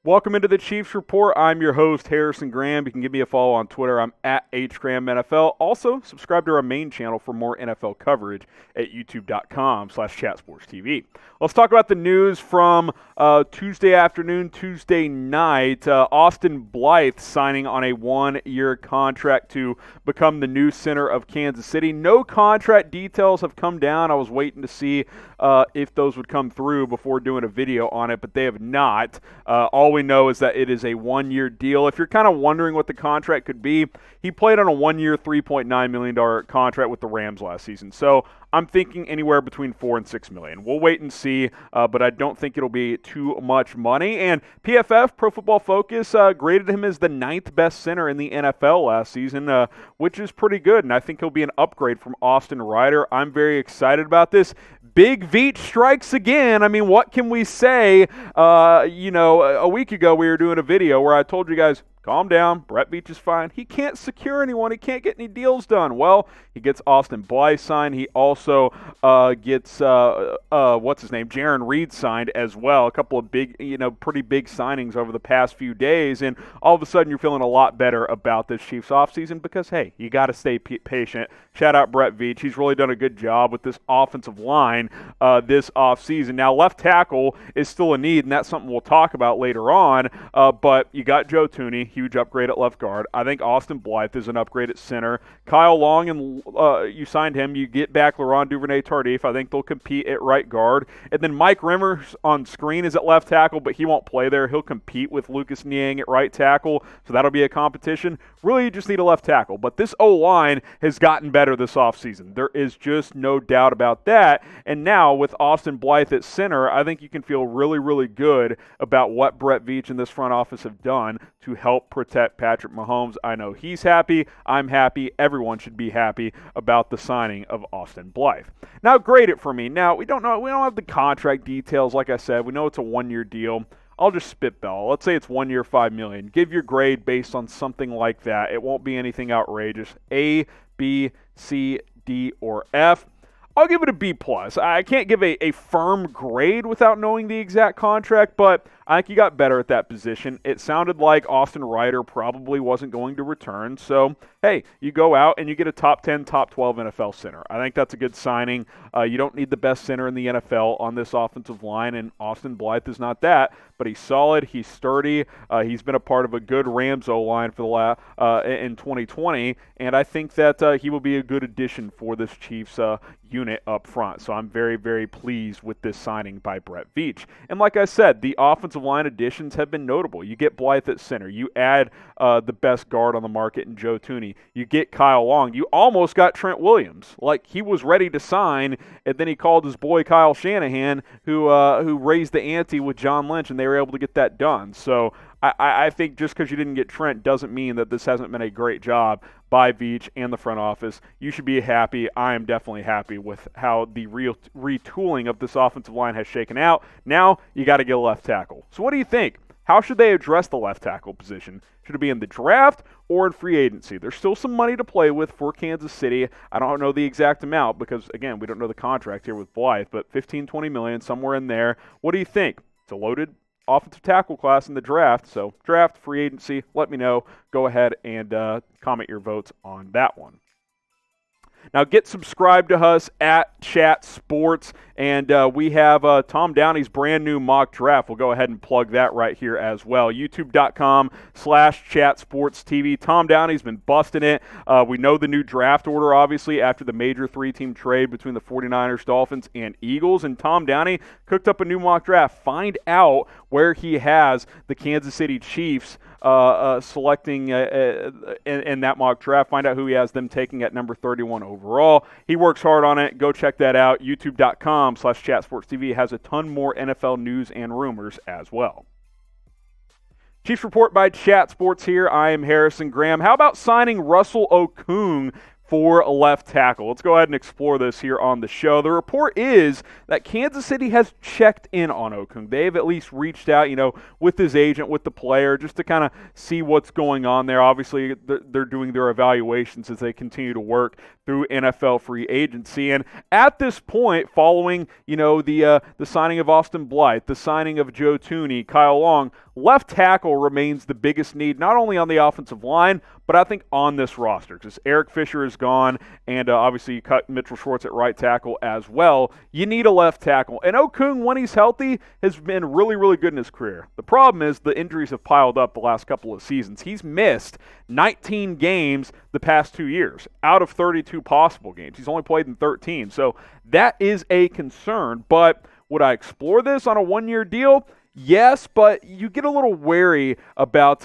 Welcome into the Chiefs Report. I'm your host, Harrison Graham. You can give me a follow on Twitter. I'm at HGrahamNFL. Also, subscribe to our main channel for more NFL coverage at youtube.com/chatsportstv. Let's talk about the news from Tuesday afternoon, Tuesday night. Austin Blythe signing on a one-year contract to become the new center of Kansas City. No contract details have come down. I was waiting to see if those would come through before doing a video on it, but they have not. All we know is that it is a one-year deal. If you're kind of wondering what the contract could be, he played on a one-year, $3.9 million contract with the Rams last season. So I'm thinking anywhere between $4 and $6 million. We'll wait and see, but I don't think it'll be too much money. And PFF, Pro Football Focus, graded him as the 9th best center in the NFL last season, which is pretty good. And I think he'll be an upgrade from Austin Ryder. I'm very excited about this. Big Veach strikes again. I mean, what can we say? A week ago we were doing a video where I told you guys, calm down, Brett Veach is fine. He can't secure anyone. He can't get any deals done. Well, he gets Austin Blythe signed. He also gets, Jaron Reed signed as well. A couple of big, pretty big signings over the past few days. And all of a sudden you're feeling a lot better about this Chiefs offseason because, hey, you got to stay patient. Shout out Brett Veach. He's really done a good job with this offensive line this offseason. Now, left tackle is still a need, and that's something we'll talk about later on. But you got Joe Thuney, huge upgrade at left guard. I think Austin Blythe is an upgrade at center. Kyle Long, and you signed him. You get back Laurent Duvernay-Tardif. I think they'll compete at right guard. And then Mike Rimmers on screen is at left tackle, but he won't play there. He'll compete with Lucas Niang at right tackle, so that'll be a competition. Really, you just need a left tackle. But this O-line has gotten better this offseason. There is just no doubt about that. And now with Austin Blythe at center, I think you can feel really, really good about what Brett Veach and this front office have done to help protect Patrick Mahomes. I know he's happy. I'm happy. Everyone should be happy about the signing of Austin Blythe. Now, grade it for me. Now, we don't have the contract details. Like I said, we know it's a one-year deal. I'll just spitball. Let's say it's 1 year, $5 million. Give your grade based on something like that. It won't be anything outrageous. A, B, C, D, or F. I'll give it a B+. I can't give a firm grade without knowing the exact contract, but I think he got better at that position. It sounded like Austin Ryder probably wasn't going to return. So, hey, you go out and you get a top 10, top 12 NFL center. I think that's a good signing. You don't need the best center in the NFL on this offensive line, and Austin Blythe is not that. But he's solid. He's sturdy. He's been a part of a good Rams O-line for in 2020, and I think that he will be a good addition for this Chiefs unit up front. So I'm very, very pleased with this signing by Brett Veach. And like I said, the offensive line additions have been notable. You get Blythe at center. You add the best guard on the market in Joe Thuney. You get Kyle Long. You almost got Trent Williams. Like, he was ready to sign, and then he called his boy Kyle Shanahan, who raised the ante with John Lynch, and they were able to get that done. So I think just because you didn't get Trent doesn't mean that this hasn't been a great job by Veach and the front office. You should be happy. I am definitely happy with how the retooling of this offensive line has shaken out. Now you got to get a left tackle. So what do you think? How should they address the left tackle position? Should it be in the draft or in free agency? There's still some money to play with for Kansas City. I don't know the exact amount because, again, we don't know the contract here with Blythe, but $15, $20 million, somewhere in there. What do you think? It's a loaded offensive tackle class in the draft. So draft, free agency, let me know. Go ahead and comment your votes on that one. Now, get subscribed to us at Chat Sports, and we have Tom Downey's brand new mock draft. We'll go ahead and plug that right here as well. YouTube.com/ChatSportsTV. Tom Downey's been busting it. We know the new draft order, obviously, after the major three-team trade between the 49ers, Dolphins, and Eagles, and Tom Downey cooked up a new mock draft. Find out where he has the Kansas City Chiefs selecting in that mock draft. Find out who he has them taking at number 31 overall. He works hard on it. Go check that out. YouTube.com/ChatSportsTV has a ton more NFL news and rumors as well. Chiefs Report by Chat Sports here. I am Harrison Graham. How about signing Russell Okung for left tackle. Let's go ahead and explore this here on the show. The report is that Kansas City has checked in on Okung. They've at least reached out, with his agent, with the player, just to kind of see what's going on there. Obviously, they're doing their evaluations as they continue to work through NFL free agency. And at this point, following, the signing of Austin Blythe, the signing of Joe Thuney, Kyle Long, left tackle remains the biggest need, not only on the offensive line, but I think on this roster, because Eric Fisher is gone, and obviously you cut Mitchell Schwartz at right tackle as well. You need a left tackle. And Okung, when he's healthy, has been really, really good in his career. The problem is the injuries have piled up the last couple of seasons. He's missed 19 games the past 2 years out of 32 possible games. He's only played in 13. So that is a concern. But would I explore this on a one-year deal? Yes, but you get a little wary about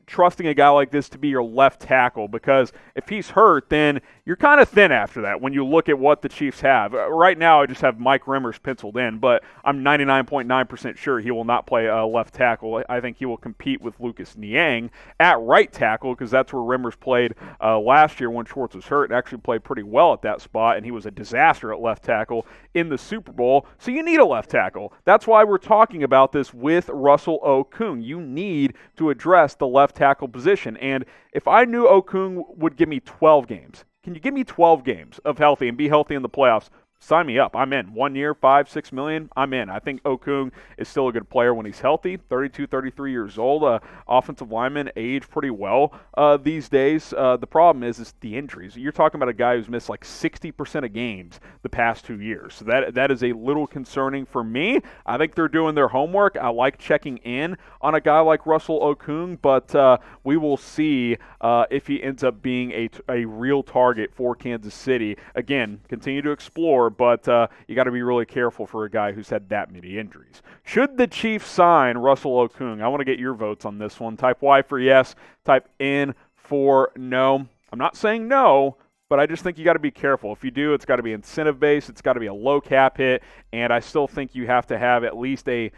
trusting a guy like this to be your left tackle, because if he's hurt, then you're kind of thin after that when you look at what the Chiefs have. Right now, I just have Mike Remmers penciled in, but I'm 99.9% sure he will not play left tackle. I think he will compete with Lucas Niang at right tackle, because that's where Remmers played last year when Schwartz was hurt, and actually played pretty well at that spot, and he was a disaster at left tackle in the Super Bowl. So you need a left tackle. That's why we're talking about this with Russell Okung. You need to address the left tackle position. And if I knew Okung would give me 12 games, can you give me 12 games of healthy and be healthy in the playoffs? Sign me up. I'm in. 1 year, $5-6 million, I'm in. I think Okung is still a good player when he's healthy. 32, 33 years old. Offensive linemen age pretty well these days. The problem is the injuries. You're talking about a guy who's missed like 60% of games the past 2 years. So that is a little concerning for me. I think they're doing their homework. I like checking in on a guy like Russell Okung, but we will see if he ends up being a real target for Kansas City. Again, continue to explore, but you got to be really careful for a guy who's had that many injuries. Should the Chiefs sign Russell Okung? I want to get your votes on this one. Type Y for yes, type N for no. I'm not saying no, but I just think you got to be careful. If you do, it's got to be incentive-based, it's got to be a low cap hit, and I still think you have to have at least a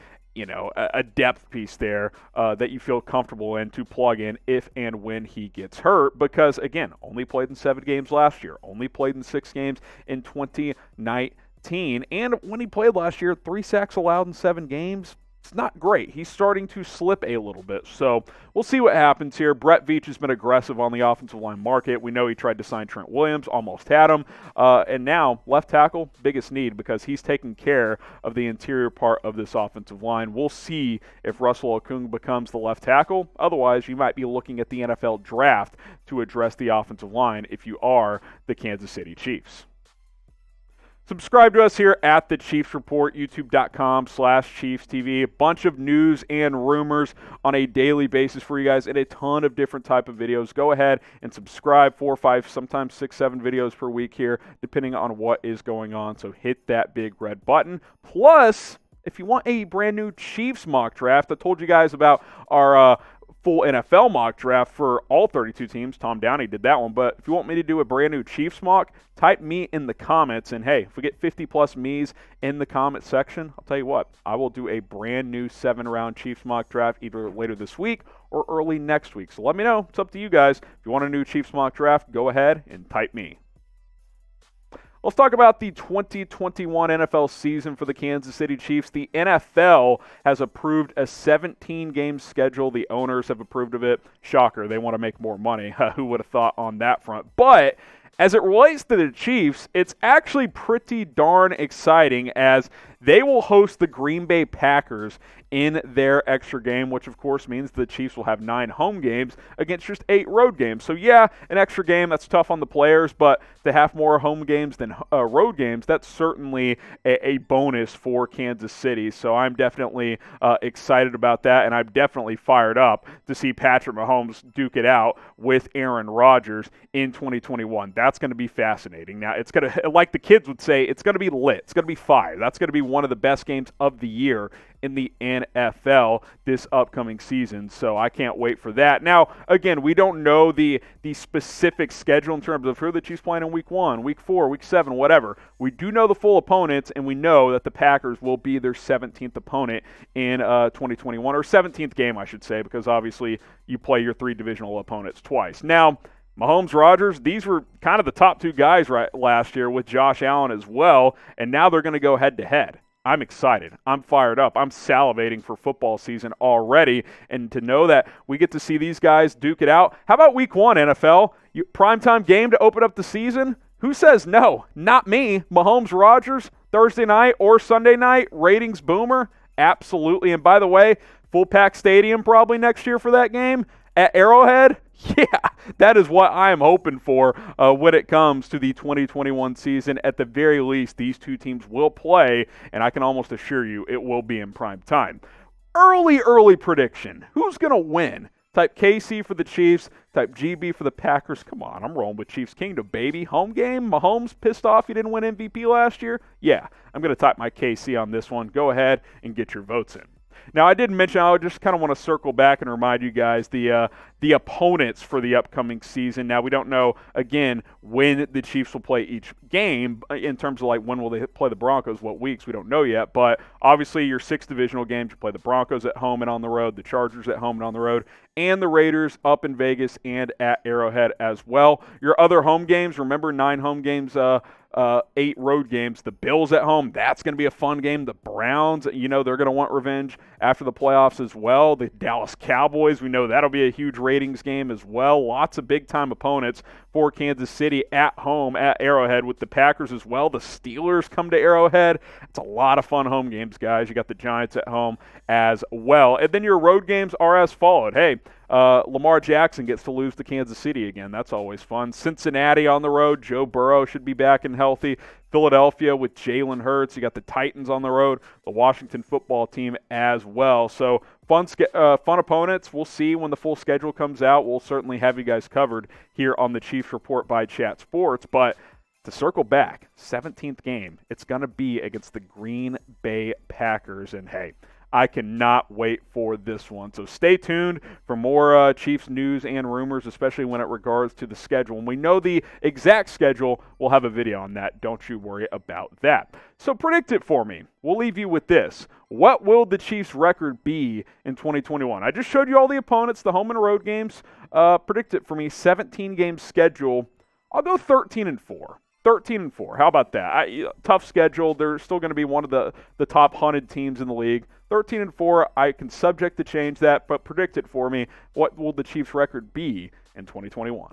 depth piece there that you feel comfortable in to plug in if and when he gets hurt, because, again, only played in 7 games last year, only played in 6 games in 2019, and when he played last year, 3 sacks allowed in 7 games. It's not great. He's starting to slip a little bit. So we'll see what happens here. Brett Veach has been aggressive on the offensive line market. We know he tried to sign Trent Williams, almost had him. And now left tackle, biggest need, because he's taking care of the interior part of this offensive line. We'll see if Russell Okung becomes the left tackle. Otherwise, you might be looking at the NFL draft to address the offensive line if you are the Kansas City Chiefs. Subscribe to us here at The Chiefs Report, youtube.com/ChiefsTV. A bunch of news and rumors on a daily basis for you guys and a ton of different type of videos. Go ahead and subscribe. 4, 5, sometimes 6, 7 videos per week here, depending on what is going on. So hit that big red button. Plus, if you want a brand new Chiefs mock draft, I told you guys about our full NFL mock draft for all 32 teams. Tom Downey did that one. But if you want me to do a brand new Chiefs mock, type me in the comments. And hey, if we get 50 plus me's in the comment section, I'll tell you what, I will do a brand new 7-round Chiefs mock draft either later this week or early next week. So let me know. It's up to you guys. If you want a new Chiefs mock draft, go ahead and type me. Let's talk about the 2021 NFL season for the Kansas City Chiefs. The NFL has approved a 17-game schedule. The owners have approved of it. Shocker, they want to make more money. Who would have thought on that front? But as it relates to the Chiefs, it's actually pretty darn exciting, as they will host the Green Bay Packers in their extra game, which of course means the Chiefs will have 9 home games against just 8 road games. So yeah, an extra game, that's tough on the players, but to have more home games than road games, that's certainly a bonus for Kansas City. So I'm definitely excited about that, and I'm definitely fired up to see Patrick Mahomes duke it out with Aaron Rodgers in 2021. That's going to be fascinating. Now, it's going to, like the kids would say, it's going to be lit. It's going to be fire. That's going to be one of the best games of the year in the NFL this upcoming season, so I can't wait for that. Now, again, we don't know the specific schedule in terms of who the Chiefs playing in Week 1, Week 4, Week 7, whatever. We do know the full opponents, and we know that the Packers will be their 17th opponent in 2021, or 17th game, I should say, because obviously you play your 3 divisional opponents twice. Now, Mahomes, Rodgers, these were kind of the top two guys right last year with Josh Allen as well, and now they're going to go head-to-head. I'm excited. I'm fired up. I'm salivating for football season already, and to know that we get to see these guys duke it out. How about week 1, NFL? Primetime game to open up the season? Who says no? Not me. Mahomes, Rodgers, Thursday night or Sunday night, ratings boomer? Absolutely. And by the way, full pack stadium probably next year for that game at Arrowhead. Yeah, that is what I am hoping for when it comes to the 2021 season. At the very least, these two teams will play, and I can almost assure you it will be in prime time. Early prediction. Who's going to win? Type KC for the Chiefs, type GB for the Packers. Come on, I'm rolling with Chiefs Kingdom, baby. Home game, Mahomes pissed off he didn't win MVP last year? Yeah, I'm going to type my KC on this one. Go ahead and get your votes in. Now, I did mention I just kind of want to circle back and remind you guys the opponents for the upcoming season. Now, we don't know, again, when the Chiefs will play each game in terms of, like, when will they play the Broncos, what weeks, we don't know yet. But obviously, your 6 divisional games, you play the Broncos at home and on the road, the Chargers at home and on the road, and the Raiders up in Vegas and at Arrowhead as well. Your other home games, remember 9 home games, 8 road games. The Bills at home, that's going to be a fun game. The Browns, they're going to want revenge after the playoffs as well. The Dallas Cowboys, we know that'll be a huge ratings game as well. Lots of big-time opponents for Kansas City at home at Arrowhead with the Packers as well. The Steelers come to Arrowhead. It's a lot of fun home games, guys. You got the Giants at home as well. And then your road games are as followed. Hey, Lamar Jackson gets to lose to Kansas City again. That's always fun. Cincinnati on the road. Joe Burrow should be back and healthy. Philadelphia with Jalen Hurts. You got the Titans on the road. The Washington football team as well. So fun opponents. We'll see when the full schedule comes out. We'll certainly have you guys covered here on the Chiefs Report by Chat Sports. But to circle back, 17th game, it's going to be against the Green Bay Packers. And hey, I cannot wait for this one. So stay tuned for more Chiefs news and rumors, especially when it regards to the schedule. When we know the exact schedule, we'll have a video on that. Don't you worry about that. So predict it for me. We'll leave you with this. What will the Chiefs' record be in 2021? I just showed you all the opponents, the home and road games. Predict it for me. 17-game schedule. I'll go 13-4. 13-4. How about that? Tough schedule. They're still going to be one of the top hunted teams in the league. 13-4. I can subject to change that, but predict it for me. What will the Chiefs' record be in 2021?